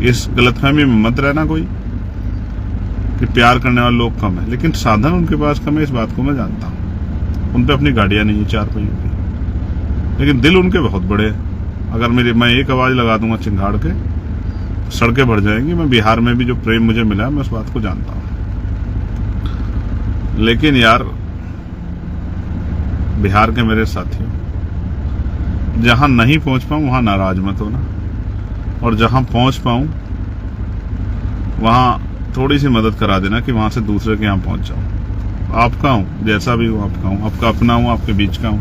इस गलतफहमी में मत रहना कोई कि प्यार करने वाले लोग कम है, लेकिन साधन उनके पास कम है, इस बात को मैं जानता हूँ। उन पे अपनी गाड़ियां नहीं है 4 पहियों की, लेकिन दिल उनके बहुत बड़े हैं। अगर मैं एक आवाज लगा दूंगा चिंगाड़ के, सड़कें भर जाएंगी। मैं बिहार में भी जो प्रेम मुझे मिला है, मैं उस बात को जानता हूँ। लेकिन यार बिहार के मेरे साथियों, जहां नहीं पहुंच पाऊं वहां नाराज मत होना, और जहां पहुंच पाऊं वहां थोड़ी सी मदद करा देना कि वहां से दूसरे के यहां पहुंच जाऊं। आपका हूं, जैसा भी हूं आपका हूं, आपका अपना हूं, आपके बीच का हूं।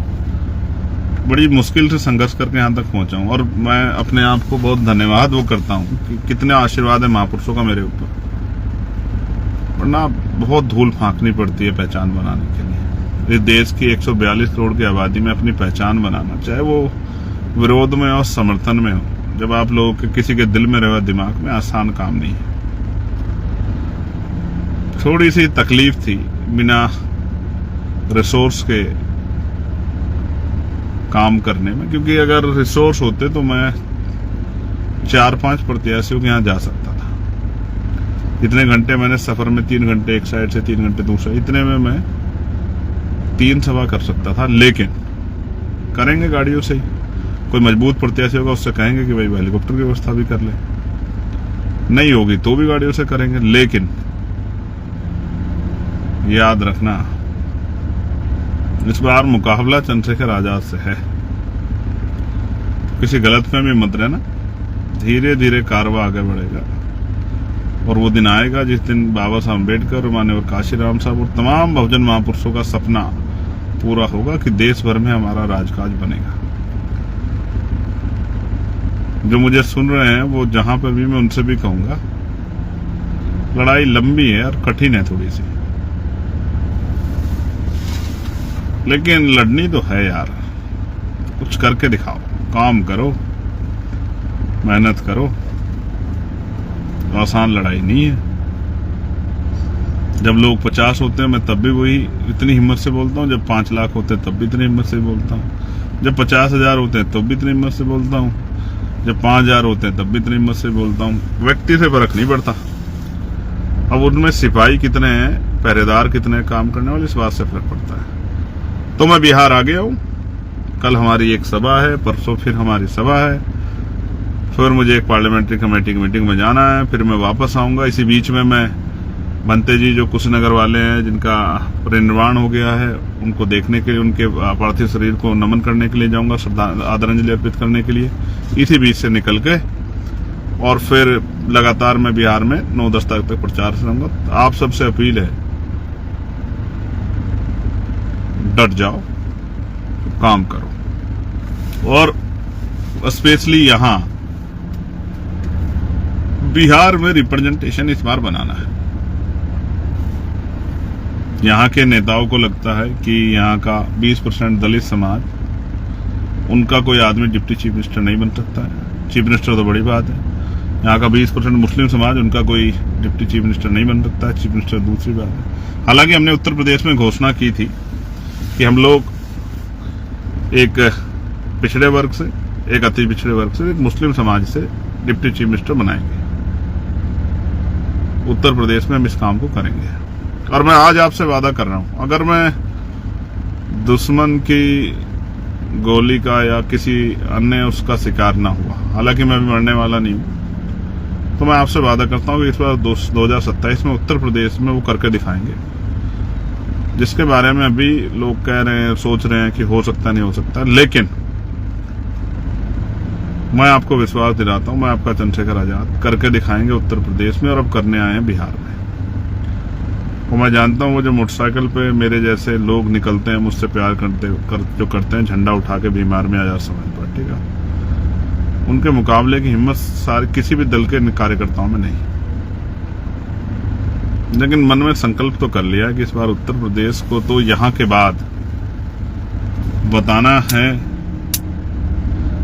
बड़ी मुश्किल से संघर्ष करके यहां तक पहुंचा हूं, और मैं अपने आप को बहुत धन्यवाद वो करता हूं कि कितने आशीर्वाद है महापुरुषों का मेरे ऊपर। वरना बहुत धूल फांकनी पड़ती है पहचान बनाने के लिए। इस देश की 142 करोड़ की आबादी में अपनी पहचान बनाना, चाहे वो विरोध में और समर्थन में हो, जब आप लोगों के किसी के दिल में रहे दिमाग में, आसान काम नहीं है। थोड़ी सी तकलीफ थी बिना रिसोर्स के काम करने में, क्योंकि अगर रिसोर्स होते तो मैं 4-5 प्रत्याशियों के यहां जा सकता था। इतने घंटे मैंने सफर में, 3 घंटे एक साइड से, 3 घंटे दूसरा, इतने में मैं 3 सभा कर सकता था। लेकिन करेंगे गाड़ियों से ही। कोई मजबूत प्रत्याशी होगा, उससे कहेंगे कि भाई हेलीकॉप्टर की व्यवस्था भी कर ले, नहीं होगी तो भी गाड़ियों से करेंगे। लेकिन याद रखना, इस बार मुकाबला चंद्रशेखर आजाद से है। किसी गलतफहमी में मत रहना। धीरे धीरे कारवा आगे बढ़ेगा, और वो दिन आएगा जिस दिन बाबा साहब अम्बेडकर, माननीय काशीराम साहब और तमाम बहुजन महापुरुषों का सपना पूरा होगा कि देश भर में हमारा राजकाज बनेगा। जो मुझे सुन रहे हैं, वो जहां पर भी, मैं उनसे भी कहूंगा, लड़ाई लंबी है और कठिन है थोड़ी सी, लेकिन लड़नी तो है यार। कुछ करके दिखाओ, काम करो, मेहनत करो। आसान लड़ाई नहीं है। जब लोग 50 होते हैं, मैं तब भी वही इतनी हिम्मत से बोलता हूँ। जब 5 लाख होते हैं तब भी इतनी हिम्मत से बोलता हूँ। जब 50,000 होते हैं तब भी इतनी हिम्मत से बोलता हूँ। जब 5,000 होते हैं तब भी इतनी हिम्मत से बोलता हूँ। व्यक्ति से फर्क नहीं पड़ता। अब उनमें सिपाही कितने हैं, पहरेदार कितने हैं, काम करने वाले, इस बात से फर्क पड़ता है। तो मैं बिहार आ गया हूँ। कल हमारी एक सभा है, परसों फिर हमारी सभा है, फिर मुझे एक पार्लियामेंट्री कमेटी की मीटिंग में जाना है, फिर मैं वापस आऊंगा। इसी बीच में मैं बनते जी, जो कुशीनगर वाले हैं, जिनका परिनिर्वाण हो गया है, उनको देखने के लिए, उनके पार्थिव शरीर को नमन करने के लिए जाऊंगा, आदरांजलि अर्पित करने के लिए। इसी बीच से निकल के और फिर लगातार मैं बिहार में 9-10 तारीख तक प्रचार से रहूंगा। आप सबसे अपील है, डट जाओ, काम करो, और स्पेशली यहां बिहार में रिप्रेजेंटेशन इस बार बनाना है। यहां के नेताओं को लगता है कि यहां का 20% दलित समाज, उनका कोई आदमी डिप्टी चीफ मिनिस्टर नहीं बन सकता है। चीफ मिनिस्टर तो बड़ी बात है। यहाँ का 20% मुस्लिम समाज, उनका कोई डिप्टी चीफ मिनिस्टर नहीं बन सकता है। चीफ मिनिस्टर दूसरी बात है। हालांकि हमने उत्तर प्रदेश में घोषणा की थी कि हम लोग एक पिछड़े वर्ग से, एक अति पिछड़े वर्ग से, एक मुस्लिम समाज से डिप्टी चीफ मिनिस्टर बनाएंगे। उत्तर प्रदेश में हम इस काम को करेंगे। और मैं आज आपसे वादा कर रहा हूं, अगर मैं दुश्मन की गोली का या किसी अन्य उसका शिकार ना हुआ, हालांकि मैं भी मरने वाला नहीं हूं, तो मैं आपसे वादा करता हूं कि इस बार 2027 में उत्तर प्रदेश में वो करके दिखाएंगे, जिसके बारे में अभी लोग कह रहे हैं, सोच रहे हैं कि हो सकता नहीं हो सकता। लेकिन मैं आपको विश्वास दिलाता हूं, मैं आपका चंद्रशेखर आजाद, करके दिखाएंगे उत्तर प्रदेश में, और अब करने आए हैं बिहार में। और मैं जानता हूं वो जो मोटरसाइकिल पे मेरे जैसे लोग निकलते हैं, मुझसे प्यार जो करते हैं, झंडा उठा के बिहार में आजाद समाज पार्टी का, उनके मुकाबले की हिम्मत सारे किसी भी दल के कार्यकर्ताओं में नहीं। लेकिन मन में संकल्प तो कर लिया कि इस बार उत्तर प्रदेश को तो यहाँ के बाद बताना है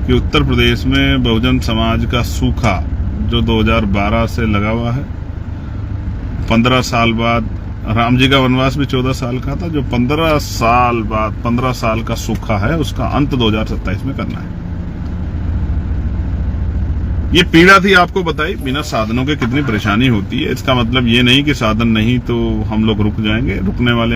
कि उत्तर प्रदेश में बहुजन समाज का सूखा जो 2012 से लगा हुआ है, 15 साल बाद, राम जी का वनवास भी 14 साल का था, जो 15 साल बाद 15 साल का सूखा है, उसका अंत 2027 में करना है। ये पीड़ा थी आपको बताई, बिना साधनों के कितनी परेशानी होती है। इसका मतलब ये नहीं कि साधन नहीं तो हम लोग रुक जाएंगे, रुकने वाले